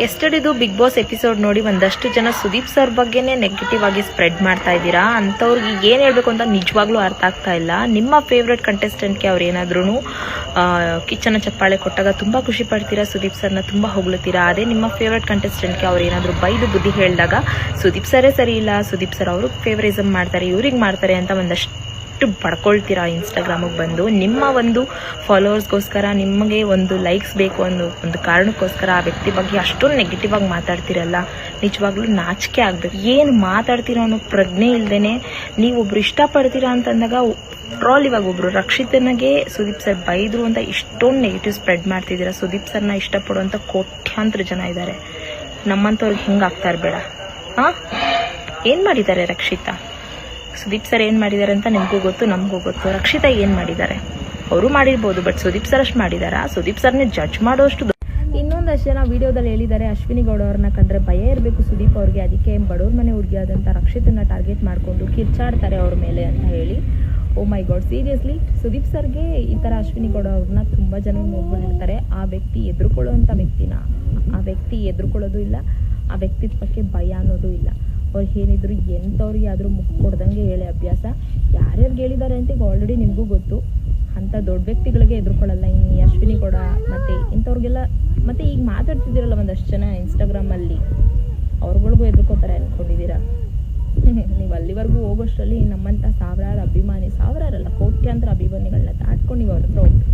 ಎಸ್ಟರ್ಡೇದು big boss episode ನೋಡಿ ಒಂದಷ್ಟು ಜನ ಸುದೀಪ್ ಸರ್ ಬಗ್ಗೆನೇ ನೆಗೆಟಿವ್ ಆಗಿ ಸ್ಪ್ರೆಡ್ ಮಾಡ್ತಾ ಇದ್ದೀರಾ. ಅಂಥವ್ರಿಗೆ ಏನು ಹೇಳಬೇಕು ಅಂತ ನಿಜವಾಗ್ಲೂ ಅರ್ಥ ಆಗ್ತಾ ಇಲ್ಲ. ನಿಮ್ಮ ಫೇವ್ರೆಟ್ ಕಂಟೆಸ್ಟೆಂಟ್ಗೆ ಅವ್ರು ಏನಾದ್ರೂ ಕಿಚ್ಚನ ಚಪ್ಪಾಳೆ ಕೊಟ್ಟಾಗ ತುಂಬ ಖುಷಿ ಪಡ್ತೀರಾ, ಸುದೀಪ್ ಸರ್ನ ತುಂಬ ಹೊಗಳ್ತೀರಾ. ಅದೇ ನಿಮ್ಮ ಫೇವ್ರೆಟ್ ಕಂಟೆಸ್ಟೆಂಟ್ಗೆ ಅವ್ರು ಏನಾದರೂ ಬೈದು ಬುದ್ಧಿ ಹೇಳಿದಾಗ ಸುದೀಪ್ ಸರೇ ಸರಿ ಇಲ್ಲ, ಸುದೀಪ್ ಸರ್ ಅವರು ಫೇವರಿಸಮ್ ಮಾಡ್ತಾರೆ, ಇವ್ರಿಗೆ ಮಾಡ್ತಾರೆ ಅಂತ ಒಂದಷ್ಟು ಪಡ್ಕೊಳ್ತೀರಾ ಇನ್ಸ್ಟಾಗ್ರಾಮಿಗೆ ಬಂದು. ನಿಮ್ಮ ಒಂದು ಫಾಲೋವರ್ಸ್ಗೋಸ್ಕರ, ನಿಮಗೆ ಒಂದು ಲೈಕ್ಸ್ ಬೇಕು ಅನ್ನೋ ಒಂದು ಕಾರಣಕ್ಕೋಸ್ಕರ ಆ ವ್ಯಕ್ತಿ ಬಗ್ಗೆ ಅಷ್ಟೊಂದು ನೆಗೆಟಿವ್ ಆಗಿ ಮಾತಾಡ್ತಿರಲ್ಲ, ನಿಜವಾಗ್ಲೂ ನಾಚಿಕೆ ಆಗ್ಬೇಕು. ಏನು ಮಾತಾಡ್ತೀರೋ ಅನ್ನೋ ಪ್ರಜ್ಞೆ ಇಲ್ದೇನೆ ನೀವೊಬ್ರು ಇಷ್ಟಪಡ್ತೀರಾ ಅಂತಂದಾಗ ಟ್ರಾಲ್ ಇವಾಗ ಒಬ್ರು ರಕ್ಷಿತನಿಗೆ ಸುದೀಪ್ ಸರ್ ಬೈದ್ರು ಅಂತ ಇಷ್ಟೊಂದು ನೆಗೆಟಿವ್ ಸ್ಪ್ರೆಡ್ ಮಾಡ್ತಿದ್ದೀರಾ. ಸುದೀಪ್ ಸರ್ನ ಇಷ್ಟಪಡುವಂಥ ಕೋಟ್ಯಾಂತರ ಜನ ಇದ್ದಾರೆ. ನಮ್ಮಂಥವ್ರಿಗೆ ಹಿಂಗೆ ಆಗ್ತಾ ಇರಬೇಡ. ಏನು ಮಾಡಿದ್ದಾರೆ ರಕ್ಷಿತಾ? ಸುದೀಪ್ ಸರ್ ಏನು ಮಾಡಿದ್ದಾರೆ ಅಂತ ನಿಮಗೂ ಗೊತ್ತು, ನಮಗೂ ಗೊತ್ತು. ರಕ್ಷಿತಾ ಏನು ಮಾಡಿದ್ದಾರೆ? ಅವರು ಮಾಡಿರ್ಬೋದು, ಬಟ್ ಸುದೀಪ್ ಸರ್ ಅಷ್ಟು ಮಾಡಿದಾರಾ? ಸುದೀಪ್ ಸರ್ನೇ ಜಡ್ಜ್ ಮಾಡೋಷ್ಟು. ಇನ್ನೊಂದಷ್ಟು ಜನ ವಿಡಿಯೋದಲ್ಲಿ ಹೇಳಿದ್ದಾರೆ, ಅಶ್ವಿನಿ ಗೌಡ ಅವ್ರನ್ನ ಕಂಡ್ರೆ ಭಯ ಇರಬೇಕು ಸುದೀಪ್ ಅವ್ರಿಗೆ, ಅದಕ್ಕೆ ಬಡವ್ರ ಮನೆ ಹುಡುಗಿ ಆದಂಥ ರಕ್ಷಿತನ ಟಾರ್ಗೆಟ್ ಮಾಡಿಕೊಂಡು ಕಿರ್ಚಾಡ್ತಾರೆ ಅವ್ರ ಮೇಲೆ ಅಂತ ಹೇಳಿ. ಓ ಮೈ ಗಾಡ್, ಸೀರಿಯಸ್ಲಿ ಸುದೀಪ್ ಸರ್ಗೆ ಈ ಥರ ಅಶ್ವಿನಿ ಗೌಡ ಅವ್ರನ್ನ ತುಂಬ ಜನ ನೋಡ್ಬಿಟ್ಟಿರ್ತಾರೆ. ಆ ವ್ಯಕ್ತಿ ಎದುರುಕೊಳ್ಳುವಂಥ ವ್ಯಕ್ತಿನ ಆ ವ್ಯಕ್ತಿ ಎದುರುಕೊಳ್ಳೋದು ಇಲ್ಲ, ಆ ವ್ಯಕ್ತಿತ್ವಕ್ಕೆ ಭಯ ಅನ್ನೋದು ಇಲ್ಲ. ಅವ್ರು ಏನಿದ್ರು ಎಂಥವ್ರಿಗೆ ಆದರೂ ಮುಖ ಕೊಡ್ದಂಗೆ ಹೇಳಿ ಅಭ್ಯಾಸ. ಯಾರ್ಯಾರು ಹೇಳಿದ್ದಾರೆ ಅಂತ ಈಗ ಆಲ್ರೆಡಿ ನಿಮಗೂ ಗೊತ್ತು. ಅಂಥ ದೊಡ್ಡ ವ್ಯಕ್ತಿಗಳಿಗೆ ಎದುರುಕೊಳ್ಳಲ್ಲ ಇನ್ನು ಅಶ್ವಿನಿ ಗೌಡ ಮತ್ತು ಇಂಥವ್ರಿಗೆಲ್ಲ. ಮತ್ತು ಈಗ ಮಾತಾಡ್ತಿದ್ದೀರಲ್ಲ ಒಂದಷ್ಟು ಜನ ಇನ್ಸ್ಟಾಗ್ರಾಮಲ್ಲಿ, ಅವ್ರುಗಳಿಗೂ ಎದುರ್ಕೋತಾರೆ ಅಂದ್ಕೊಂಡಿದ್ದೀರಾ? ನೀವು ಅಲ್ಲಿವರೆಗೂ ಹೋಗೋಷ್ಟರಲ್ಲಿ ನಮ್ಮಂಥ ಸಾವಿರಾರು ಅಭಿಮಾನಿ, ಸಾವಿರಾರಲ್ಲ ಕೋಟ್ಯಾಂತರ ಅಭಿಮಾನಿಗಳನ್ನ ದಾಟ್ಕೊಂಡು ನೀವು ಅವ್ರ ಹತ್ರ ಹೋಗ್ಬೇಕು.